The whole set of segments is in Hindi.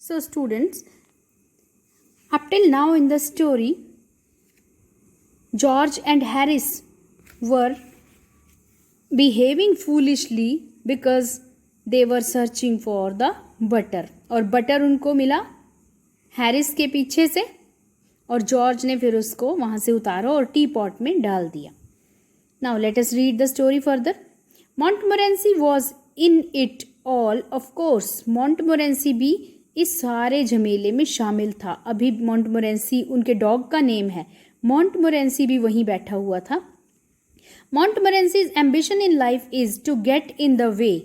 So students, up till now in the story, George and Harris were behaving foolishly because they were searching for the butter. और बटर उनको मिला हैरिस के पीछे से और जॉर्ज ने फिर उसको वहाँ से उतारा और टी पॉट में डाल दिया. Now let us read the story further. Montmorency was in it all, of course. Montmorency भी इस सारे झमेले में शामिल था. अभी Montmorency उनके डॉग का नेम है. Montmorency भी वहीं बैठा हुआ था. Montmorency's ambition in life is to get in the way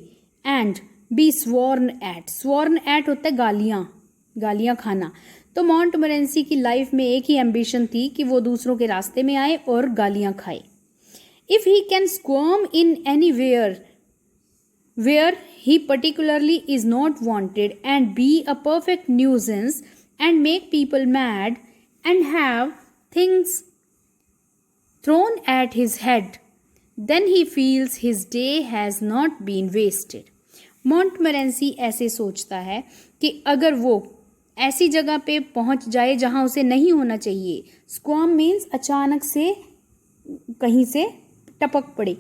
and be sworn at. Sworn at होता है गालियाँ खाना. तो Montmorency की लाइफ में एक ही एम्बिशन थी कि वो दूसरों के रास्ते में आए और गालियाँ खाए. If he can squirm in anywhere where he particularly is not wanted and be a perfect nuisance and make people mad and have things thrown at his head, then he feels his day has not been wasted. Montmorency ऐसे सोचता है कि अगर वो ऐसी जगह पे पहुंच जाए जहां उसे नहीं होना चाहिए. स्क्वाम मीन्स अचानक से कहीं से टपक पड़े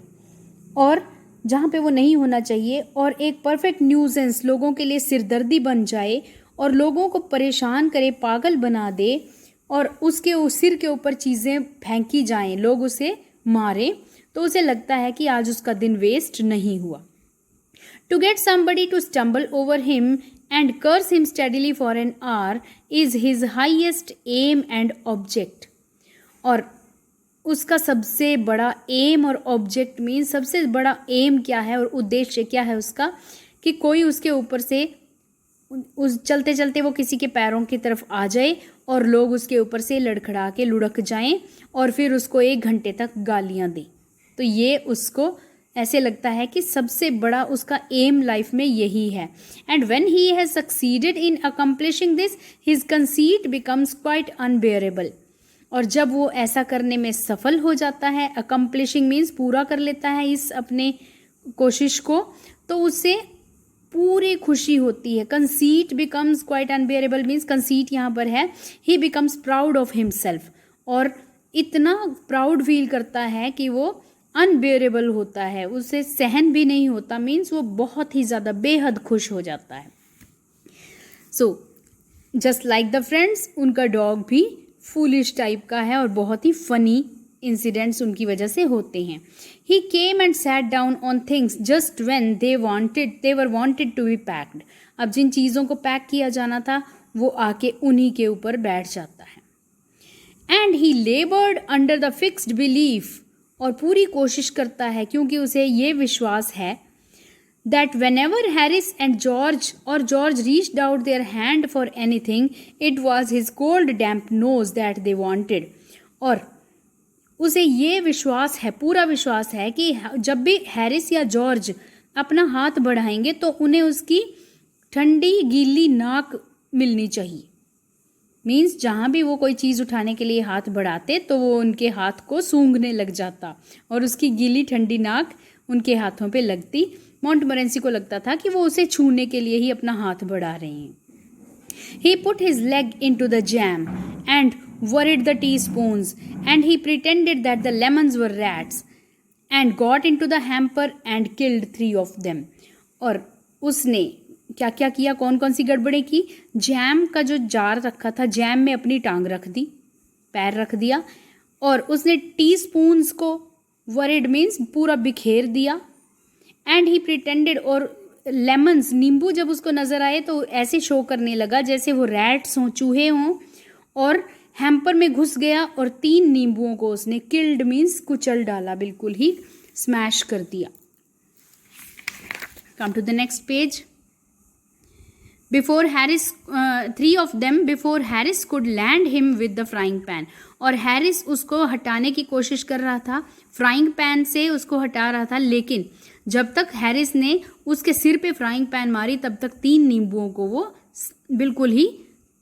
और जहाँ पे वो नहीं होना चाहिए और एक परफेक्ट न्यूजेंस लोगों के लिए सिरदर्दी बन जाए और लोगों को परेशान करे, पागल बना दे और उसके सिर के ऊपर चीज़ें फेंकी जाएं, लोग उसे मारें, तो उसे लगता है कि आज उसका दिन वेस्ट नहीं हुआ. To get somebody to stumble over him and curse him steadily for an hour is his highest aim and object. और उसका सबसे बड़ा एम और ऑब्जेक्ट मीन सबसे बड़ा एम क्या है और उद्देश्य क्या है उसका कि कोई उसके ऊपर से उस चलते चलते वो किसी के पैरों की तरफ आ जाए और लोग उसके ऊपर से लड़खड़ा के लुढ़क जाएं और फिर उसको 1 घंटे तक गालियां दें. तो ये उसको ऐसे लगता है कि सबसे बड़ा उसका एम लाइफ में यही है. And when he has succeeded in accomplishing this his conceit becomes quite unbearable. और जब वो ऐसा करने में सफल हो जाता है, अकम्प्लिशिंग मीन्स पूरा कर लेता है इस अपने कोशिश को, तो उसे पूरी खुशी होती है. Conceit becomes quite unbearable means conceit यहाँ पर है he becomes proud of himself और इतना प्राउड फील करता है कि वो अनबेयरेबल होता है, उसे सहन भी नहीं होता, मीन्स वो बहुत ही ज़्यादा बेहद खुश हो जाता है. So just like the friends, उनका डॉग भी फूलिश टाइप का है और बहुत ही फनी इंसिडेंट्स उनकी वजह से होते हैं. He came and sat down on things just when they were wanted to be packed. अब जिन चीज़ों को पैक किया जाना था वो आके उन्हीं के ऊपर बैठ जाता है. And he लेबर्ड under the fixed belief, और पूरी कोशिश करता है क्योंकि उसे ये विश्वास है that whenever Harris and George reached out their hand for anything, it was his cold damp nose that they wanted. और उसे ये विश्वास है, पूरा विश्वास है कि जब भी हैरिस या जॉर्ज अपना हाथ बढ़ाएंगे तो उन्हें उसकी ठंडी गीली नाक मिलनी चाहिए. मीन्स जहाँ भी वो कोई चीज़ उठाने के लिए हाथ बढ़ाते तो वो उनके हाथ को सूंघने लग जाता और उसकी गीली ठंडी नाक उनके हाथों पे लगती. मॉन्टमोरेंसी को लगता था कि वो उसे छूने के लिए ही अपना हाथ बढ़ा रहे हैं. He put his leg into the jam and worried the teaspoons and he pretended that the lemons were rats and got into the hamper and killed 3 of them. और उसने क्या क्या किया, कौन कौन सी गड़बड़ें की. जैम का जो जार रखा था, जैम में अपनी टांग रख दी, पैर रख दिया और उसने टीस्पून्स को वरिड मीन्स पूरा बिखेर दिया. एंड ही प्रिटेंडेड, और लेमन्स नींबू जब उसको नज़र आए तो ऐसे शो करने लगा जैसे वो रैट्स हों, चूहे हों, और हैम्पर में घुस गया और 3 नींबुओं को उसने किल्ड मीन्स कुचल डाला, बिल्कुल ही स्मैश कर दिया. Come to the next page. Before Harris, 3 of them before Harris could land him with the frying pan. और हैरिस उसको हटाने की कोशिश कर रहा था, फ्राइंग पैन से उसको हटा रहा था, लेकिन जब तक हैरिस ने उसके सिर पे फ्राइंग पैन मारी तब तक 3 नींबुओं को वो बिल्कुल ही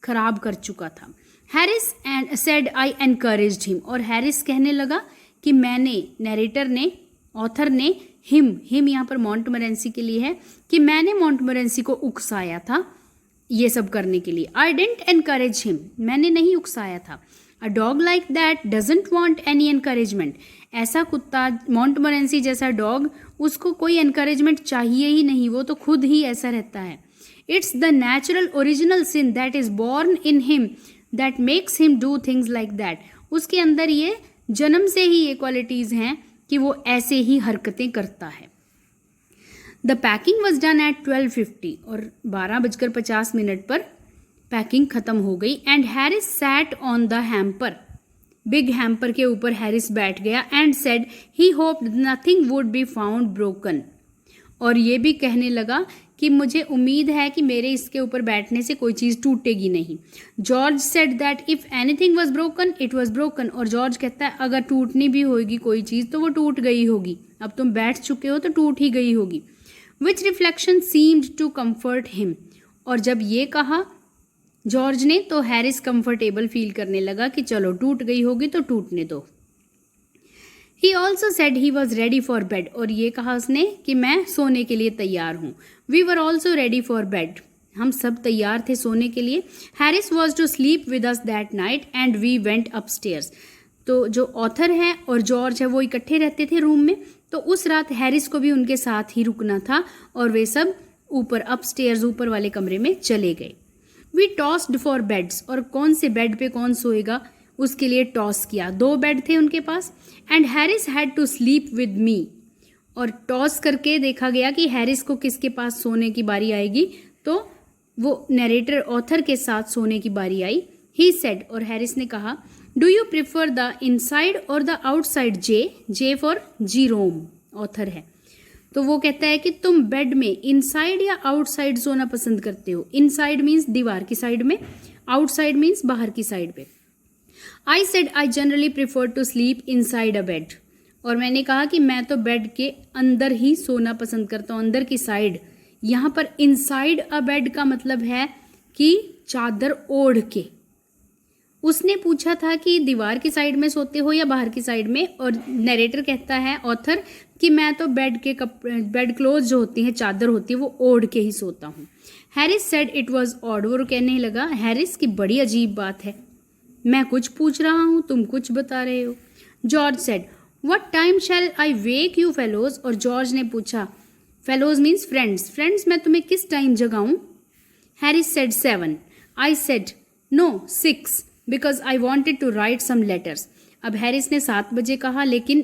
खराब कर चुका था. Harris and said I encouraged him, और हैरिस कहने लगा कि मैंने, नरेटर ने, ऑथर ने, हिम यहाँ पर मॉन्टमोरेंसी के लिए है, कि मैंने मॉन्टमोरेंसी को उकसाया था ये सब करने के लिए। आई डेंट एनकरेज हिम, मैंने नहीं उकसाया था। A dog like that doesn't want any encouragement, ऐसा कुत्ता मॉन्टमोरेंसी जैसा डॉग, उसको कोई एनकरेजमेंट चाहिए ही नहीं, वो तो खुद ही ऐसा रहता है। It's the natural original sin that is born in him that makes him do things like that, उसके अंदर ये जन्म से ही ये क्वालिटीज़ हैं कि वो ऐसे ही हरकतें करता है। The packing was done at 12:50, और 12:50 पर पैकिंग ख़त्म हो गई। And Harris sat on the hamper, big hamper के ऊपर हैरिस बैठ गया। And said he hoped nothing would be found broken, और ये भी कहने लगा कि मुझे उम्मीद है कि मेरे इसके ऊपर बैठने से कोई चीज़ टूटेगी नहीं। George said that if anything was broken it was broken, और जॉर्ज कहता है अगर टूटनी भी होगी कोई चीज़ तो वो टूट गई होगी, अब तुम बैठ चुके हो तो टूट ही गई होगी। Which reflection seemed to comfort him, और जब ये कहा जॉर्ज ने तो हैरिस कंफर्टेबल फील करने लगा कि चलो टूट गई होगी तो टूटने दो। He also said he was ready for bed, और ये कहा उसने कि मैं सोने के लिए तैयार हूँ। We were also ready for bed, हम सब तैयार थे सोने के लिए। Harris was to sleep with us that night and we went upstairs, तो जो ऑथर है और जॉर्ज है वो इकट्ठे रहते थे रूम में, तो उस रात हैरिस को भी उनके साथ ही रुकना था और वे सब ऊपर अपस्टेयर्स ऊपर वाले कमरे में चले गए। वी टॉस्ड फॉर बेड्स, और कौन से बेड पे कौन सोएगा उसके लिए टॉस किया। 2 बेड थे उनके पास। And Harris had to sleep with me, और टॉस करके देखा गया कि हैरिस को किसके पास सोने की बारी आएगी, तो वो नरेटर ऑथर के साथ सोने की बारी आई। ही सेड, और हैरिस ने कहा do you prefer the inside or the outside J for Jerome author है, तो वो कहता है कि तुम बेड में इनसाइड या आउटसाइड सोना पसंद करते हो। इनसाइड मीन्स दीवार की साइड में, आउटसाइड मीन्स बाहर की साइड पे। I said I generally prefer to sleep inside a bed, और मैंने कहा कि मैं तो बेड के अंदर ही सोना पसंद करता हूँ, अंदर की साइड। यहाँ पर इनसाइड अ बेड का मतलब है कि चादर ओढ़ के। उसने पूछा था कि दीवार की साइड में सोते हो या बाहर की साइड में, और नरेटर कहता है ऑथर कि मैं तो बेड क्लोथ जो होती हैं, चादर होती है, वो ओढ़ के ही सोता हूँ। Harris said it was odd, वो कहने लगा हैरिस की बड़ी अजीब बात है, मैं कुछ पूछ रहा हूँ तुम कुछ बता रहे हो। George said what time shall I wake you fellows, और जॉर्ज ने पूछा फेलोज मीन्स फ्रेंड्स, फ्रेंड्स मैं तुम्हें किस टाइम जगाऊं। Harris said 7, I said no 6 because I wanted to write some letters. अब हैरिस ने 7 बजे कहा, लेकिन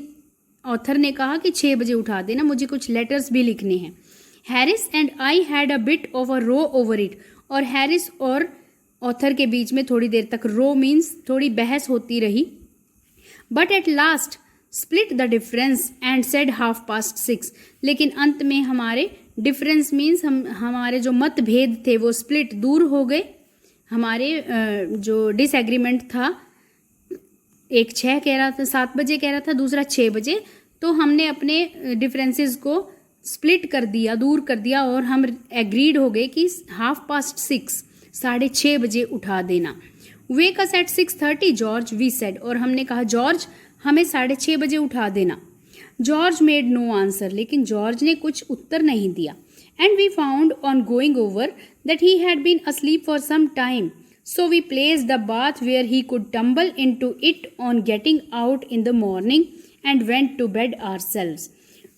ऑथर ने कहा कि 6 बजे उठा देना, मुझे कुछ लेटर्स भी लिखने हैं। Harris and I had a bit of a row over it, और हैरिस और ऑथर के बीच में थोड़ी देर तक रो मीन्स थोड़ी बहस होती रही। But at last split the difference and said 6:30, लेकिन अंत में हमारे डिफरेंस मीन्स हमारे जो मतभेद थे वो स्प्लिट दूर हो गए। हमारे जो डिसएग्रीमेंट था, एक 6 कह रहा था, 7 बजे कह रहा था, दूसरा 6 बजे, तो हमने अपने डिफरेंसेस को स्प्लिट कर दिया, दूर कर दिया, और हम एग्रीड हो गए कि 6:30 6:30 बजे उठा देना। Wake us at 6:30 George we said, और हमने कहा जॉर्ज हमें 6:30 बजे उठा देना। जॉर्ज मेड नो आंसर, लेकिन जॉर्ज ने कुछ उत्तर नहीं दिया। And we found on going over that he had been asleep for some time, so we placed the bath where he could tumble into it on getting out in the morning and went to bed ourselves.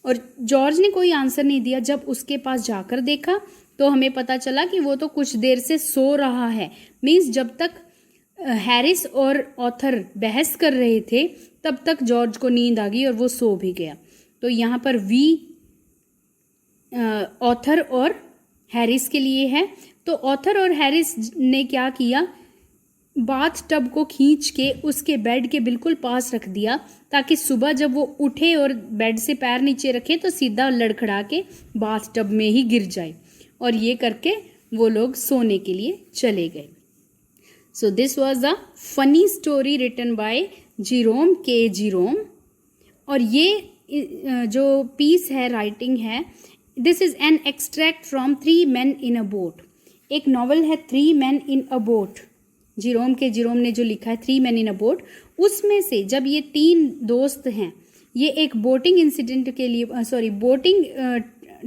और जॉर्ज ने कोई आंसर नहीं दिया। जब उसके पास जाकर देखा तो हमें पता चला कि वो तो कुछ देर से सो रहा है। मीन्स जब तक हैरिस और ऑथर बहस कर रहे थे तब तक जॉर्ज को नींद आ गई और वो सो भी गया। तो यहाँ पर वी ऑथर और हैरिस के लिए है। तो ऑथर और हैरिस ने क्या किया, बाथ टब को खींच के उसके बेड के बिल्कुल पास रख दिया ताकि सुबह जब वो उठे और बेड से पैर नीचे रखे तो सीधा लड़खड़ा के बाथ टब में ही गिर जाए। और ये करके वो लोग सोने के लिए चले गए। So this was a funny story written by Jerome K Jerome. और ये जो पीस है, राइटिंग है, this is an extract from 3 men in a boat। एक नॉवल है 3 men in a boat, Jerome K Jerome ने जो लिखा है 3 men in a boat। उसमें से जब ये 3 दोस्त हैं, ये एक बोटिंग इंसिडेंट के लिए बोटिंग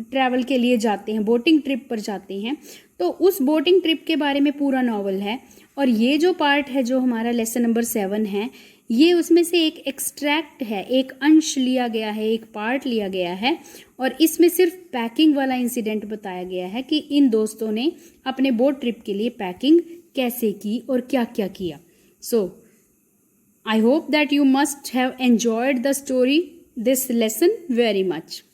ट्रैवल के लिए जाते हैं, बोटिंग ट्रिप पर जाते हैं। तो उस बोटिंग ट्रिप के बारे में पूरा नॉवल है। और ये जो पार्ट है जो हमारा लेसन नंबर 7 है, ये उसमें से एक एक्सट्रैक्ट है, एक अंश लिया गया है, एक पार्ट लिया गया है। और इसमें सिर्फ पैकिंग वाला इंसिडेंट बताया गया है कि इन दोस्तों ने अपने बोट ट्रिप के लिए पैकिंग कैसे की और क्या क्या किया। सो I hope that you must have enjoyed the story, this lesson very much.